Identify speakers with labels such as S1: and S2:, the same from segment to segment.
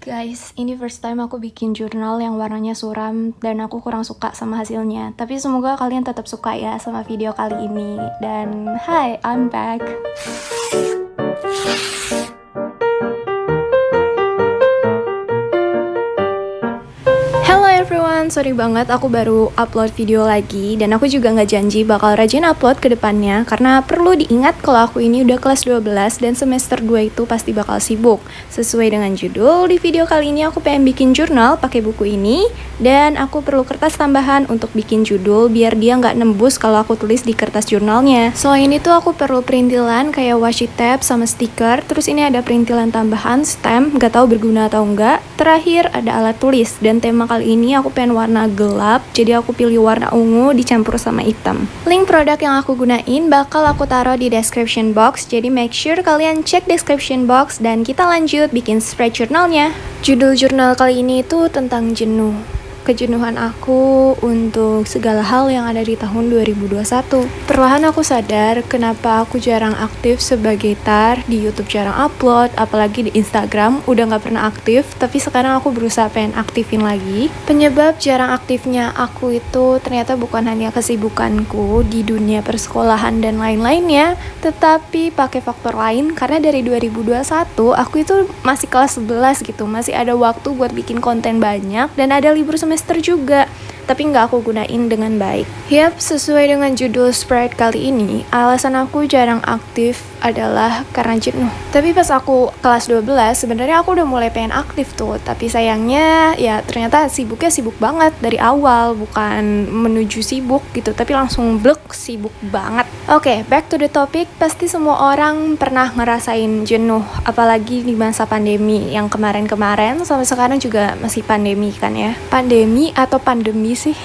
S1: Guys, ini first time aku bikin jurnal yang warnanya suram dan aku kurang suka sama hasilnya. Tapi semoga kalian tetap suka ya sama video kali ini. Dan hi, I'm back. Hello everyone, sorry banget aku baru upload video lagi. Dan aku juga nggak janji bakal rajin upload ke depannya, karena perlu diingat kalau aku ini udah kelas 12 dan semester 2 itu pasti bakal sibuk. Sesuai dengan judul, di video kali ini aku pengen bikin jurnal pakai buku ini. Dan aku perlu kertas tambahan untuk bikin judul biar dia nggak nembus kalau aku tulis di kertas jurnalnya. Selain itu aku perlu perintilan kayak washi tape sama stiker. Terus ini ada perintilan tambahan, stamp, nggak tahu berguna atau enggak. Terakhir ada alat tulis, dan tema kali ini aku pengen warna gelap, jadi aku pilih warna ungu dicampur sama hitam. Link produk yang aku gunain bakal aku taruh di description box, jadi make sure kalian cek description box dan kita lanjut bikin spread jurnalnya. Judul jurnal kali ini itu tentang jenuh. Kejenuhan aku untuk segala hal yang ada di tahun 2021. Perlahan aku sadar kenapa aku jarang aktif sebagai tar, di YouTube jarang upload, apalagi di Instagram udah gak pernah aktif, tapi sekarang aku berusaha pengen aktifin lagi. Penyebab jarang aktifnya aku itu ternyata bukan hanya kesibukanku di dunia persekolahan dan lain-lainnya, tetapi pakai faktor lain, karena dari 2021 aku itu masih kelas 11 gitu, masih ada waktu buat bikin konten banyak dan ada libur semester juga, tapi nggak aku gunain dengan baik. Yap, sesuai dengan judul spread kali ini, alasan aku jarang aktif adalah karena jenuh. Tapi pas aku kelas 12, sebenarnya aku udah mulai pengen aktif tuh, tapi sayangnya ya ternyata sibuk banget dari awal, bukan menuju sibuk gitu, tapi langsung blek sibuk banget. Oke, back to the topic. Pasti semua orang pernah ngerasain jenuh, apalagi di masa pandemi yang kemarin-kemarin sampai sekarang juga masih pandemi kan ya. Pandemi atau pandemi sih?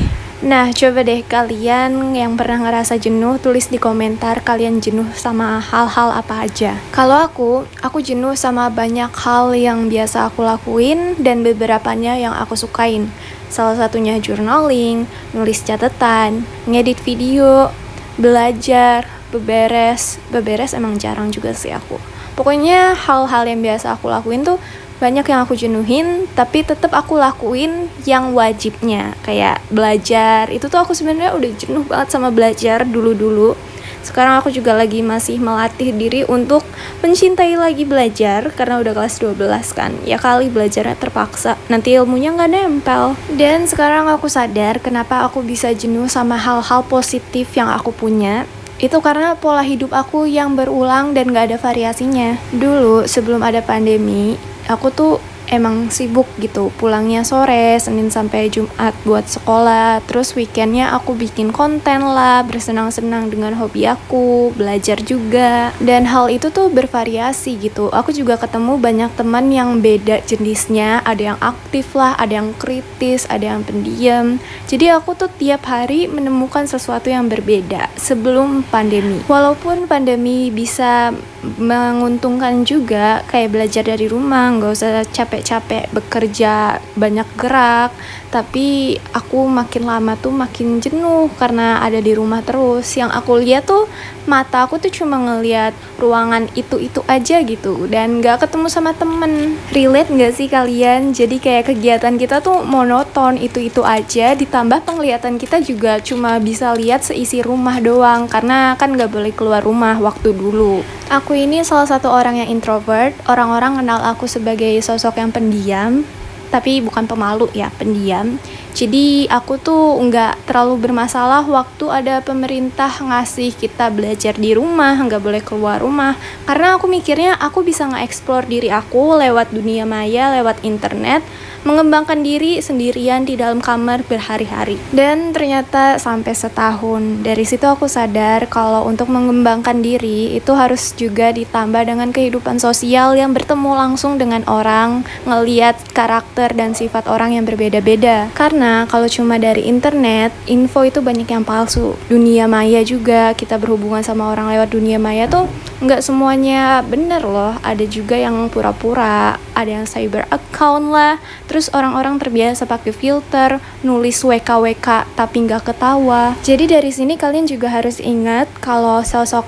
S1: Nah, coba deh kalian yang pernah ngerasa jenuh, tulis di komentar kalian jenuh sama hal-hal apa aja. Kalau aku jenuh sama banyak hal yang biasa aku lakuin dan beberapanya yang aku sukain. Salah satunya journaling, nulis catatan, ngedit video, belajar, beberes emang jarang juga sih aku. Pokoknya hal-hal yang biasa aku lakuin tuh banyak yang aku jenuhin, tapi tetap aku lakuin yang wajibnya, kayak belajar. Itu tuh aku sebenarnya udah jenuh banget sama belajar dulu. Sekarang aku juga lagi masih melatih diri untuk mencintai lagi belajar, karena udah kelas 12 kan. Ya kali belajarnya terpaksa, nanti ilmunya nggak nempel. Dan sekarang aku sadar kenapa aku bisa jenuh sama hal-hal positif yang aku punya. Itu karena pola hidup aku yang berulang dan gak ada variasinya. Dulu sebelum ada pandemi, aku tuh emang sibuk gitu, pulangnya sore, Senin sampai Jumat buat sekolah. Terus weekendnya aku bikin konten lah, bersenang-senang dengan hobi aku, belajar juga. Dan hal itu tuh bervariasi gitu. Aku juga ketemu banyak teman yang beda jenisnya. Ada yang aktif lah, ada yang kritis, ada yang pendiam. Jadi aku tuh tiap hari menemukan sesuatu yang berbeda sebelum pandemi. Walaupun pandemi bisa menguntungkan juga, kayak belajar dari rumah, nggak usah capek-capek bekerja, banyak gerak. Tapi aku makin lama tuh makin jenuh karena ada di rumah terus. Yang aku lihat tuh, mata aku tuh cuma ngelihat ruangan itu aja gitu, dan nggak ketemu sama temen. Relate nggak sih kalian? Jadi kayak kegiatan kita tuh monoton, itu aja, ditambah penglihatan kita juga cuma bisa lihat seisi rumah doang, karena kan nggak boleh keluar rumah waktu dulu. Aku ini salah satu orang yang introvert. Orang-orang kenal aku sebagai sosok yang pendiam, tapi bukan pemalu ya, pendiam. Jadi aku tuh nggak terlalu bermasalah waktu ada pemerintah ngasih kita belajar di rumah, nggak boleh keluar rumah. Karena aku mikirnya aku bisa nge-explore diri aku lewat dunia maya, lewat internet, mengembangkan diri sendirian di dalam kamar berhari-hari. Dan ternyata sampai setahun. Dari situ aku sadar kalau untuk mengembangkan diri itu harus juga ditambah dengan kehidupan sosial yang bertemu langsung dengan orang, ngeliat karakter dan sifat orang yang berbeda-beda. Karena kalau cuma dari internet, info itu banyak yang palsu. Dunia maya juga, kita berhubungan sama orang lewat dunia maya tuh nggak semuanya bener loh, ada juga yang pura-pura, ada yang cyber account lah, terus orang-orang terbiasa pakai filter, nulis WKWK tapi nggak ketawa. Jadi dari sini kalian juga harus ingat kalau sosok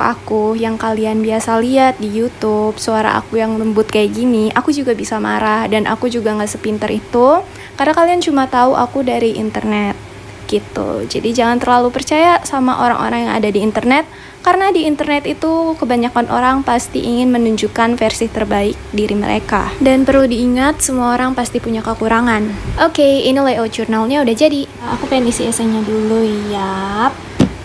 S1: aku yang kalian biasa lihat di YouTube, suara aku yang lembut kayak gini, aku juga bisa marah dan aku juga nggak sepinter itu, karena kalian cuma tahu aku dari internet gitu. Jadi jangan terlalu percaya sama orang-orang yang ada di internet, karena di internet itu kebanyakan orang pasti ingin menunjukkan versi terbaik diri mereka. Dan perlu diingat, semua orang pasti punya kekurangan. Oke, ini layout jurnalnya udah jadi. Aku pengen isi esainya dulu, yap.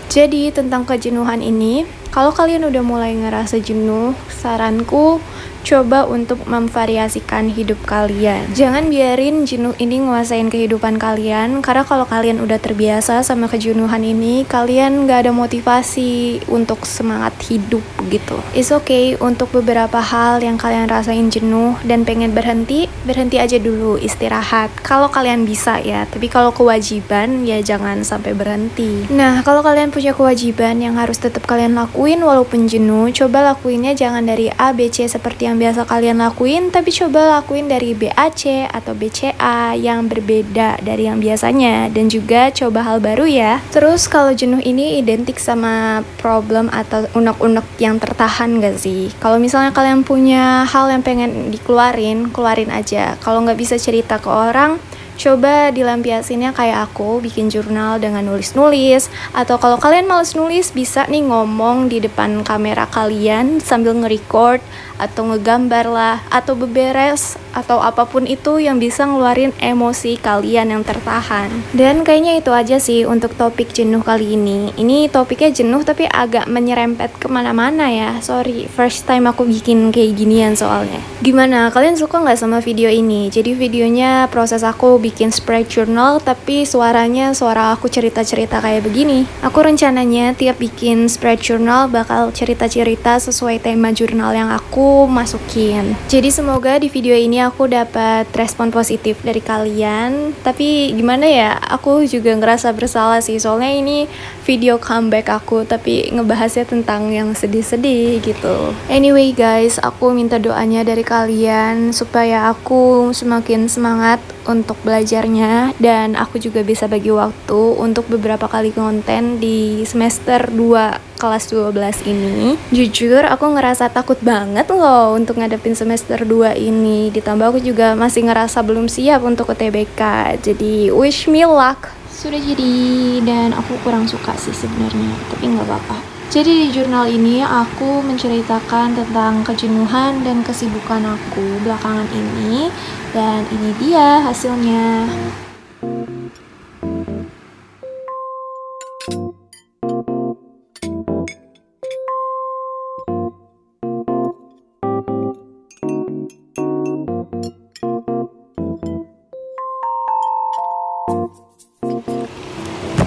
S1: Jadi tentang kejenuhan ini, kalau kalian udah mulai ngerasa jenuh, saranku coba untuk memvariasikan hidup kalian. Jangan biarin jenuh ini nguasain kehidupan kalian, karena kalau kalian udah terbiasa sama kejenuhan ini, kalian gak ada motivasi untuk semangat hidup gitu. It's okay untuk beberapa hal yang kalian rasain jenuh dan pengen berhenti aja dulu, istirahat. Kalau kalian bisa ya, tapi kalau kewajiban ya jangan sampai berhenti. Nah, kalau kalian punya kewajiban yang harus tetap kalian lakuin walaupun jenuh, coba lakuinnya jangan dari A, B, C seperti yang biasa kalian lakuin, tapi coba lakuin dari BAC atau BCA yang berbeda dari yang biasanya, dan juga coba hal baru ya. Terus kalau jenuh ini identik sama problem atau unek-unek yang tertahan gak sih? Kalau misalnya kalian punya hal yang pengen dikeluarin, keluarin aja. Kalau nggak bisa cerita ke orang, coba dilampiasinnya kayak aku, bikin jurnal dengan nulis-nulis. Atau kalau kalian males nulis, bisa nih ngomong di depan kamera kalian sambil nge-record atau ngegambar lah, atau beberes, atau apapun itu yang bisa ngeluarin emosi kalian yang tertahan. Dan kayaknya itu aja sih untuk topik jenuh kali ini. Ini topiknya jenuh tapi agak menyerempet kemana-mana ya. Sorry, first time aku bikin kayak ginian soalnya. Gimana, kalian suka nggak sama video ini? Jadi videonya proses aku bikin spread journal, tapi suaranya suara aku cerita-cerita kayak begini. Aku rencananya tiap bikin spread journal bakal cerita-cerita sesuai tema jurnal yang aku masukin. Jadi semoga di video ini aku dapat respon positif dari kalian. Tapi gimana ya, aku juga ngerasa bersalah sih, soalnya ini video comeback aku tapi ngebahasnya tentang yang sedih-sedih gitu. Anyway guys, aku minta doanya dari kalian supaya aku semakin semangat untuk belajarnya, dan aku juga bisa bagi waktu untuk beberapa kali konten di semester 2 kelas 12 ini. Jujur aku ngerasa takut banget loh untuk ngadepin semester 2 ini, ditambah aku juga masih ngerasa belum siap untuk UTBK. Jadi wish me luck. Sudah jadi, dan aku kurang suka sih sebenarnya, tapi nggak apa-apa. Jadi di jurnal ini aku menceritakan tentang kejenuhan dan kesibukan aku belakangan ini, dan ini dia hasilnya.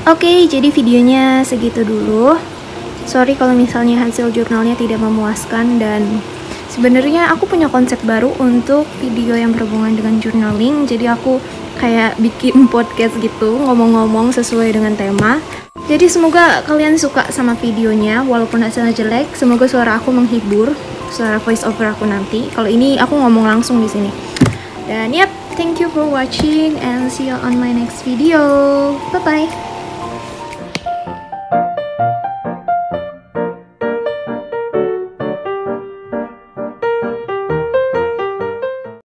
S1: Oke, jadi videonya segitu dulu. Sorry kalau misalnya hasil jurnalnya tidak memuaskan, dan sebenarnya aku punya konsep baru untuk video yang berhubungan dengan journaling. Jadi aku kayak bikin podcast gitu, ngomong-ngomong sesuai dengan tema. Jadi semoga kalian suka sama videonya, walaupun hasilnya jelek. Semoga suara aku menghibur, suara voice over aku nanti. Kalau ini aku ngomong langsung di sini. Dan yep, thank you for watching and see you on my next video. Bye bye.